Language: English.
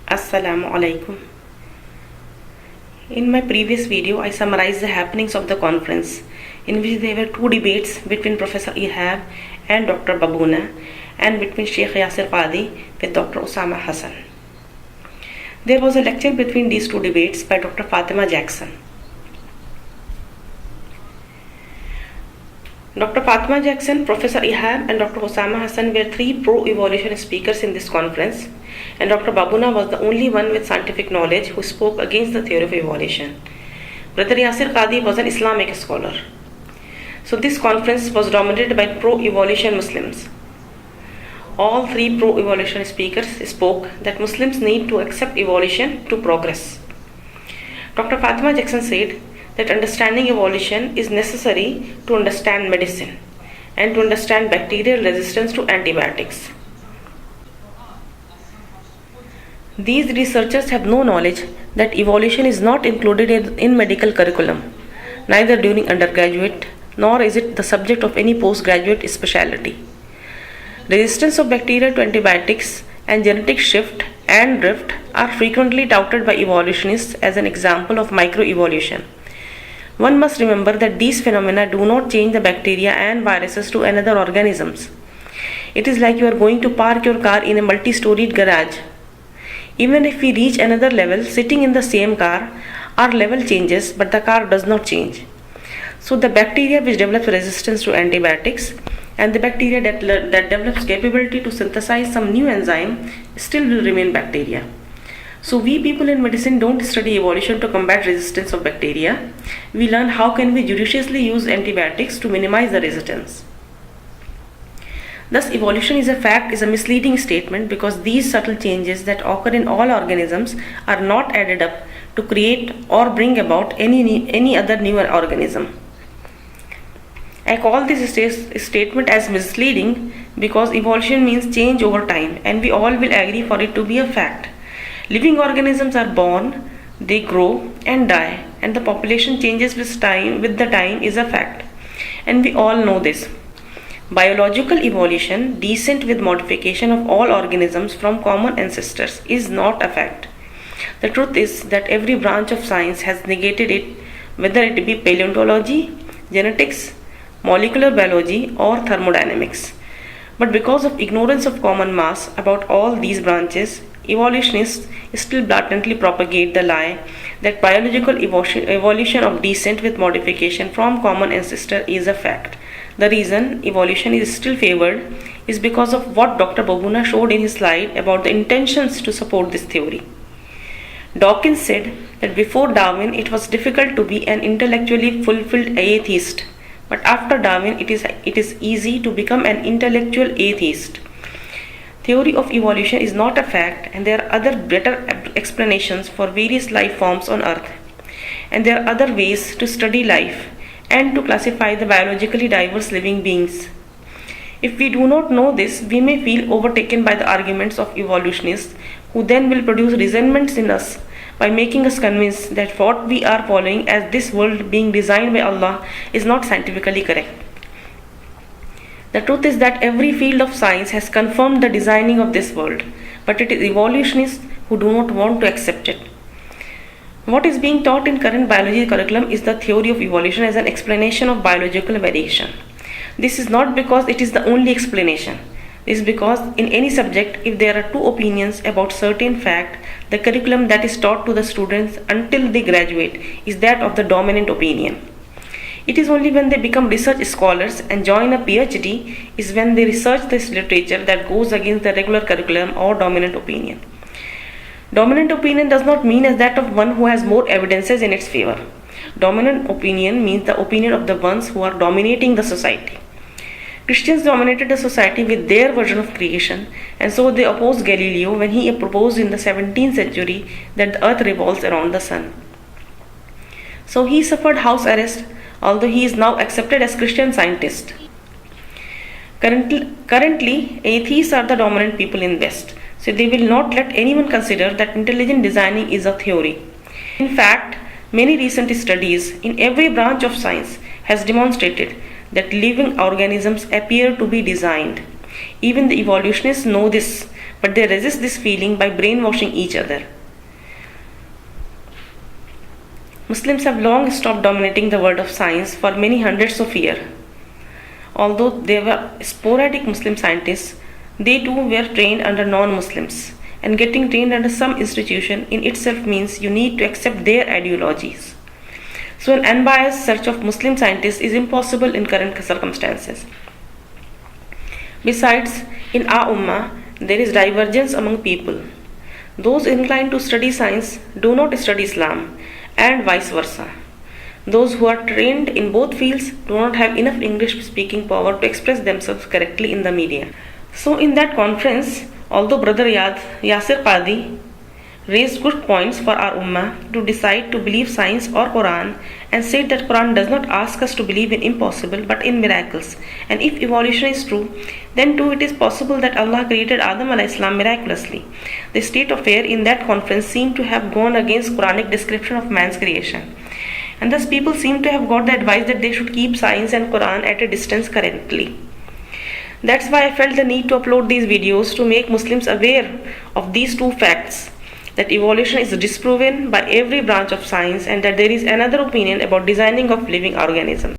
Assalamu alaikum. In my previous video, I summarized the happenings of the conference, in which there were two debates between Professor Ihab and Dr. Babuna, and between Sheikh Yasir Qadi with Dr. Osama Hassan. There was a lecture between these two debates by Dr. Fatima Jackson. Dr. Fatima Jackson, Professor Ihab, and Dr. Osama Hassan were three pro-evolution speakers in this conference, and Dr. Babuna was the only one with scientific knowledge who spoke against the theory of evolution. Brother Yasir Qadi was an Islamic scholar. So this conference was dominated by pro-evolution Muslims. All three pro-evolution speakers spoke that Muslims need to accept evolution to progress. Dr. Fatima Jackson said that understanding evolution is necessary to understand medicine and to understand bacterial resistance to antibiotics. These researchers have no knowledge that evolution is not included in medical curriculum, neither during undergraduate nor is it the subject of any postgraduate specialty. Resistance of bacteria to antibiotics and genetic shift and drift are frequently touted by evolutionists as an example of microevolution. One must remember that these phenomena do not change the bacteria and viruses to another organisms. It is like you are going to park your car in a multi-storied garage. Even if we reach another level sitting in the same car, our level changes but the car does not change. So the bacteria which develops resistance to antibiotics and the bacteria that develops capability to synthesize some new enzyme still will remain bacteria. So we people in medicine don't study evolution to combat resistance of bacteria. We learn how can we judiciously use antibiotics to minimize the resistance. Thus, evolution is a fact is a misleading statement because these subtle changes that occur in all organisms are not added up to create or bring about any other newer organism. I call this statement as misleading because evolution means change over time and we all will agree for it to be a fact. Living organisms are born, they grow and die, and the population changes with the time is a fact. And we all know this. Biological evolution, descent with modification of all organisms from common ancestors, is not a fact. The truth is that every branch of science has negated it, whether it be paleontology, genetics, molecular biology, or thermodynamics. But because of ignorance of common mass about all these branches, evolutionists still blatantly propagate the lie that biological evolution of descent with modification from common ancestor is a fact. The reason evolution is still favored is because of what Dr. Babuna showed in his slide about the intentions to support this theory. Dawkins said that before Darwin it was difficult to be an intellectually fulfilled atheist, but after Darwin it is easy to become an intellectual atheist. Theory of evolution is not a fact and there are other better explanations for various life forms on earth. And there are other ways to study life and to classify the biologically diverse living beings. If we do not know this, we may feel overtaken by the arguments of evolutionists who then will produce resentments in us by making us convinced that what we are following as this world being designed by Allah is not scientifically correct. The truth is that every field of science has confirmed the designing of this world, but it is evolutionists who do not want to accept it. What is being taught in current biology curriculum is the theory of evolution as an explanation of biological variation. This is not because it is the only explanation. This is because in any subject, if there are two opinions about certain fact, the curriculum that is taught to the students until they graduate is that of the dominant opinion. It is only when they become research scholars and join a PhD is when they research this literature that goes against the regular curriculum or dominant opinion. Dominant opinion does not mean as that of one who has more evidences in its favor. Dominant opinion means the opinion of the ones who are dominating the society. Christians dominated the society with their version of creation, and so they opposed Galileo when he proposed in the 17th century that the earth revolves around the sun. So he suffered house arrest, although he is now accepted as Christian scientist. Currently, atheists are the dominant people in West, so they will not let anyone consider that intelligent designing is a theory. In fact, many recent studies in every branch of science has demonstrated that living organisms appear to be designed. Even the evolutionists know this, but they resist this feeling by brainwashing each other. Muslims have long stopped dominating the world of science for many hundreds of years. Although there were sporadic Muslim scientists, they too were trained under non-Muslims, and getting trained under some institution in itself means you need to accept their ideologies. So an unbiased search of Muslim scientists is impossible in current circumstances. Besides, in our ummah, there is divergence among people. Those inclined to study science do not study Islam, and vice versa. Those who are trained in both fields do not have enough English speaking power to express themselves correctly in the media. So in that conference, although Brother Yasir Qadi raised good points for our ummah to decide to believe science or Quran, and said that Quran does not ask us to believe in impossible but in miracles, and if evolution is true, then too it is possible that Allah created Adam alayhi salam miraculously. The state of affair in that conference seemed to have gone against Quranic description of man's creation, and thus people seem to have got the advice that they should keep science and Quran at a distance currently. That's why I felt the need to upload these videos to make Muslims aware of these two facts, that evolution is disproven by every branch of science and that there is another opinion about designing of living organisms.